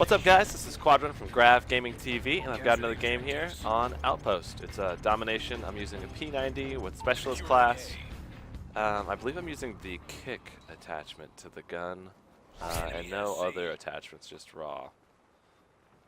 What's up, guys? This is Quadrant from Grav Gaming TV, and I've got another game here on Outpost. It's a domination. I'm using a P90 with specialist class. I believe I'm using the kick attachment to the gun, and no other attachments, just raw.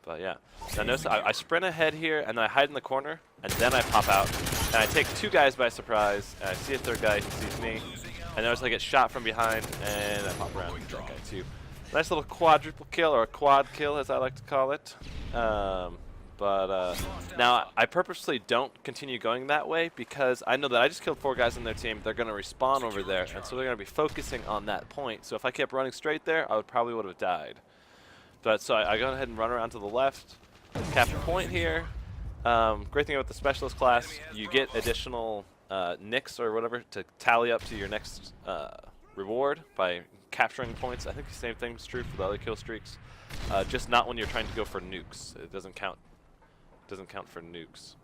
But yeah. Now notice I sprint ahead here, and then I hide in the corner, and then I pop out, and I take two guys by surprise, and I see a third guy who sees me, and notice I get shot from behind, and I pop around and that guy too. Nice little quadruple kill, or a quad kill as I like to call it. Now I purposely don't continue going that way because I know that I just killed 4 guys on their team. They're going to respawn over there, and so they're going to be focusing on that point. So if I kept running straight there, I probably would have died. But so I go ahead and run around to the left, cap a point here. Great thing about the specialist class, you get additional nicks or whatever to tally up to your next reward by capturing points. I think the same thing is true for the other kill streaks, just not when you're trying to go for nukes. It doesn't count. Doesn't count for nukes.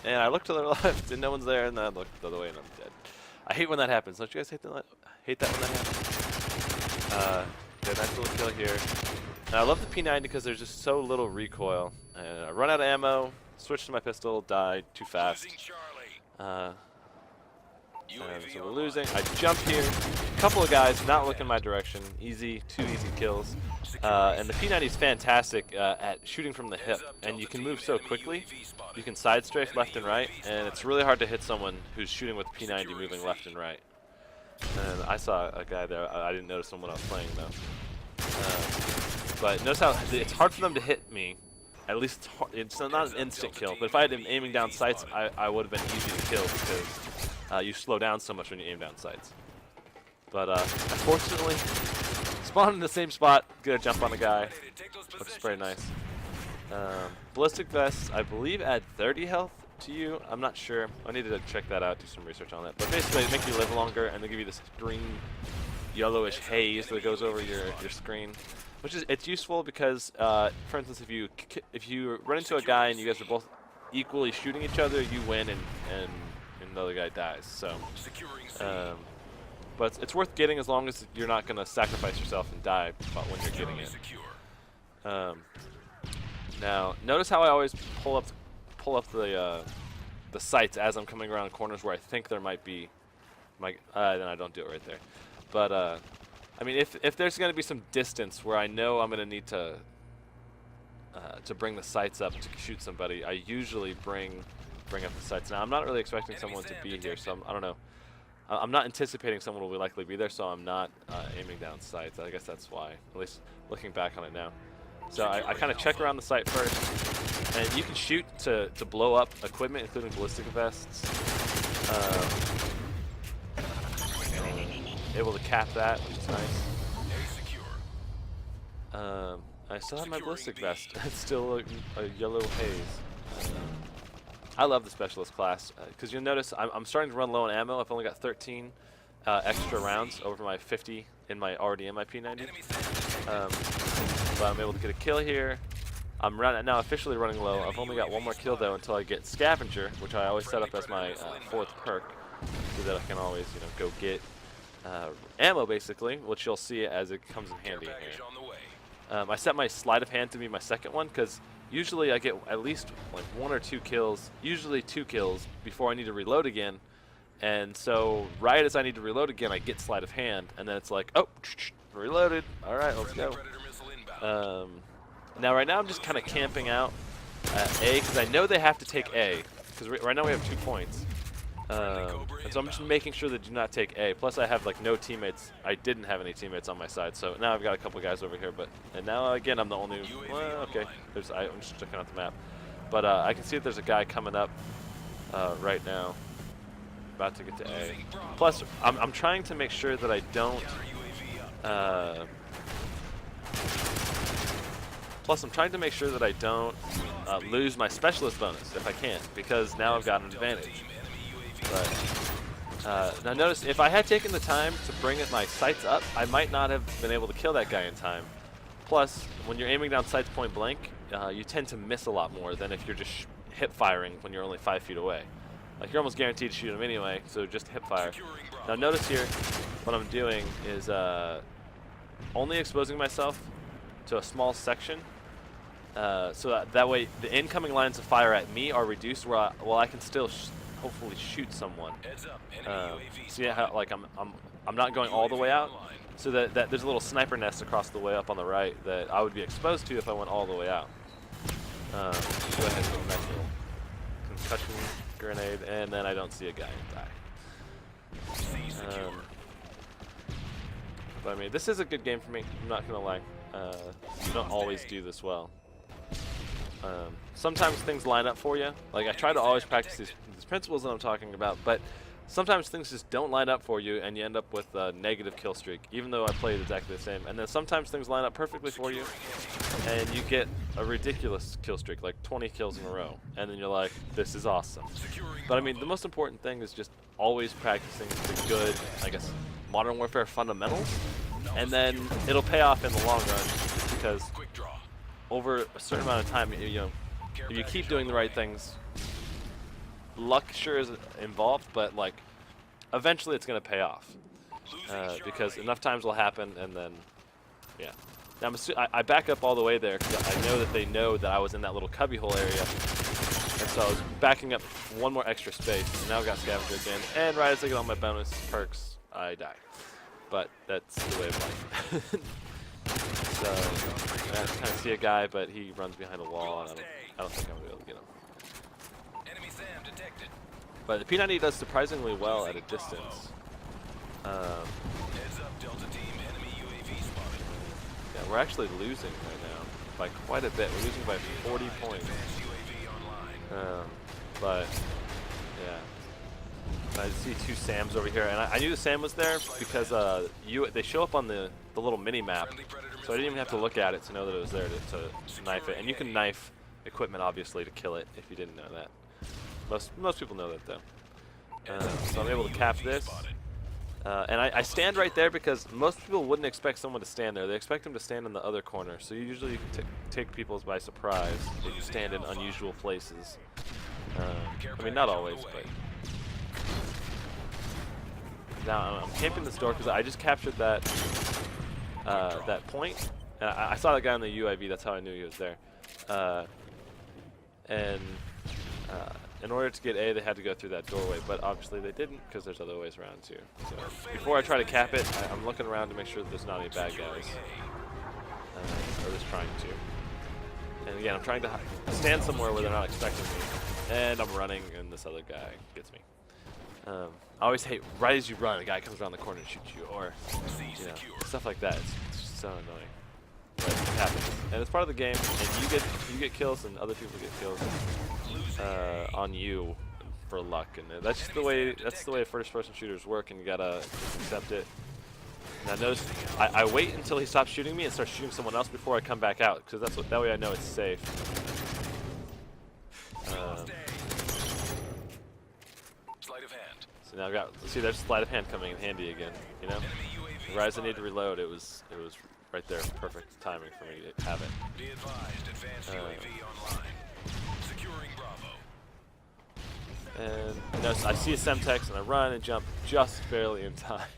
And I look to the left and no one's there, and then I look the other way and I'm dead. I hate when that happens. Don't you guys hate that? Hate that when that happens? Good, nice little kill here. And I love the P90 because there's just so little recoil. And I run out of ammo, switch to my pistol, die too fast. So we're losing. I jump here. A couple of guys not looking my direction. Easy, 2 easy kills. And the P90 is fantastic at shooting from the hip. And you can move so quickly. You can side strafe left and right. And it's really hard to hit someone who's shooting with the P90 moving left and right. And I saw a guy there. I didn't notice him when I was playing, though. But notice how it's hard for them to hit me. At least it's not an instant kill. But if I had been aiming down sights, I would have been easy to kill because you slow down so much when you aim down sights. But unfortunately, spawn in the same spot, get a jump on a guy, which is very nice. Ballistic vests, I believe, add 30 health to you. I'm not sure. I needed to check that out, do some research on that. But basically, they make you live longer, and they give you this green, yellowish haze that goes over your screen. Which is it's useful because, for instance, if you run into a guy and you guys are both equally shooting each other, you win and the other guy dies. So, but it's worth getting as long as you're not going to sacrifice yourself and die when you're getting it. Now, notice how I always pull up the sights as I'm coming around corners where I think there might be. Then I don't do it right there. But I mean, if there's going to be some distance where I know I'm going to need to bring the sights up to shoot somebody, I usually bring up the sights. Now, I'm not really expecting someone to be here, so I don't know. I'm not anticipating someone will likely be there, so I'm not aiming down sights. I guess that's why, at least looking back on it now. So I kind of check around the site first, and you can shoot to blow up equipment, including ballistic vests. Able to cap that, which is nice. I still have my ballistic vest. It's still a yellow haze. I love the specialist class because you'll notice I'm starting to run low on ammo. I've only got 13 extra rounds over my 50 already in my P90. But I'm able to get a kill here. I'm now officially running low. I've only got one more kill though until I get Scavenger, which I always set up as my 4th perk, so that I can always go get ammo basically, which you'll see as it comes in handy here. I set my sleight of hand to be my 2nd one because usually I get at least like 1 or 2 kills, usually 2 kills before I need to reload again. And so right as I need to reload again, I get sleight of hand, and then it's like, oh, reloaded. All right, let's go. Now right now I'm just kind of camping out A because I know they have to take A because right now we have 2 points. And so I'm just making sure that do not take A. Plus I have like no teammates. I didn't have any teammates on my side, so now I've got a couple guys over here. And now again I'm the only. Well, okay. I'm just checking out the map, but I can see that there's a guy coming up right now, about to get to A. Plus I'm trying to make sure that I don't. Lose my specialist bonus if I can, because now I've got an advantage. But now notice, if I had taken the time to bring my sights up, I might not have been able to kill that guy in time. Plus, when you're aiming down sights point blank, you tend to miss a lot more than if you're just hip firing when you're only 5 feet away. Like, you're almost guaranteed to shoot him anyway, so just hip fire. Now notice here, what I'm doing is only exposing myself to a small section, so that way the incoming lines of fire at me are reduced, while I can still hopefully shoot someone. So yeah, how, like I'm not going all the way out, so that there's a little sniper nest across the way up on the right that I would be exposed to if I went all the way out. Go ahead and do a nice little concussion grenade, and then I don't see a guy and die. But I mean, this is a good game for me. I'm not gonna lie. You don't always do this well. Sometimes things line up for you. Like, I try to always practice these principles that I'm talking about, but sometimes things just don't line up for you, and you end up with a negative kill streak, even though I played exactly the same. And then sometimes things line up perfectly for you, and you get a ridiculous kill streak, like 20 kills in a row, and then you're like, this is awesome. But I mean, the most important thing is just always practicing the good, I guess, Modern Warfare fundamentals, and then it'll pay off in the long run, because over a certain amount of time, you know, if you keep doing the right things, luck sure is involved, but like eventually it's going to pay off, because enough times will happen, and then yeah. Now I back up all the way there because I know that they know that I was in that little cubbyhole area, and so I was backing up one more extra space. And now I've got scavenger again, and right as I get all my bonus perks, I die. But that's the way of life. So I kind of see a guy, but he runs behind a wall, and I don't think I'm gonna be able to get him. But the P90 does surprisingly well at a distance. Yeah, we're actually losing right now by quite a bit. We're losing by 40 points. But yeah, I see two Sams over here, and I knew the Sam was there because they show up on the little mini map, so I didn't even have to look at it to know that it was there to knife it. And you can knife equipment, obviously, to kill it if you didn't know that. Most people know that, though. So I'm able to cap this. And I stand right there because most people wouldn't expect someone to stand there. They expect them to stand in the other corner. So usually you can take people by surprise if you stand in unusual places. I mean, not always, but... Now I'm camping this door because I just captured that point. And I saw that guy on the UIV. That's how I knew he was there. In order to get A, they had to go through that doorway, but obviously they didn't because there's other ways around too. So before I try to cap it, I'm looking around to make sure that there's not any bad guys, or just trying to. And again, I'm trying to stand somewhere where they're not expecting me, and I'm running, and this other guy gets me. I always hate right as you run, a guy comes around the corner and shoots you, or you know, stuff like that. It's just so annoying. But it happens, and it's part of the game. And you get kills, and other people get kills on you for luck, and that's just the way. That's the way first-person shooters work, and you gotta accept it. Now notice, I wait until he stops shooting me and starts shooting someone else before I come back out, because that way I know it's safe. So now I've got, see, there's sleight of hand coming in handy again. You know, right as I need to reload, it was right there, perfect timing for me to have it. And notice I see a Semtex and I run and jump just barely in time.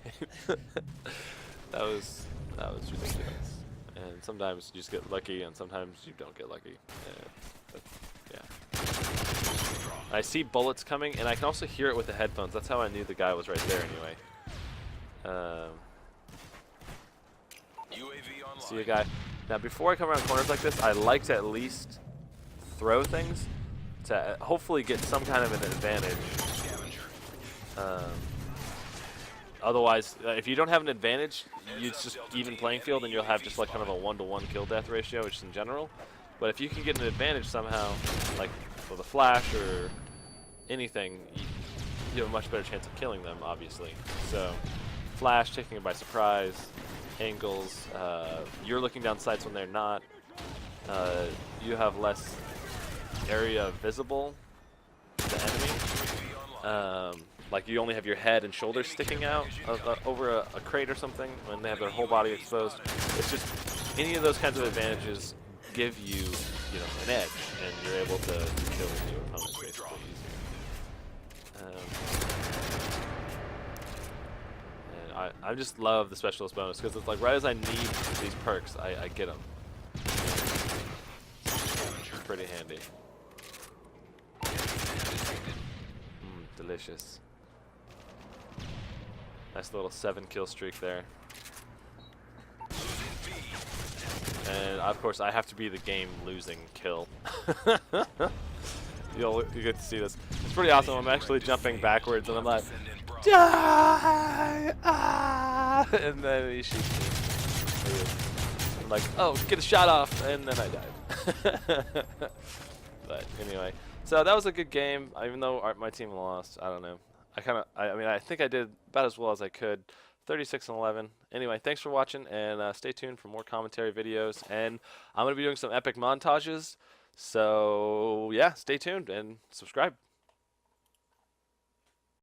that was ridiculous. And sometimes you just get lucky, and sometimes you don't get lucky. Yeah. I see bullets coming, and I can also hear it with the headphones. That's how I knew the guy was right there anyway. See a guy. Now before I come around corners like this, I like to at least throw things to hopefully get some kind of an advantage. Otherwise, if you don't have an advantage, it's just even playing field, and you'll have just like kind of a 1-to-1 kill death ratio, which is in general. But if you can get an advantage somehow, like with a flash or anything, you have a much better chance of killing them, obviously. So, flash, taking them by surprise, angles, you're looking down sights when they're not. You have less area visible to the enemy. Like you only have your head and shoulders sticking out over a crate or something when they have their whole body exposed. It's just any of those kinds of advantages give you, an edge, and you're able to kill your opponents basically easier. And I just love the specialist bonus because it's like right as I need these perks, I get them. pretty handy. Delicious. Nice little 7-kill streak there. And of course, I have to be the game-losing kill. You get to see this. It's pretty awesome. I'm actually jumping backwards, and I'm like, die! Ah! And then he shoots me. I'm like, oh, get a shot off, and then I died. But anyway, so that was a good game. Even though my team lost, I don't know. I mean, I think I did about as well as I could. 36-11. Anyway, thanks for watching, and stay tuned for more commentary videos. And I'm going to be doing some epic montages. So, yeah, stay tuned and subscribe.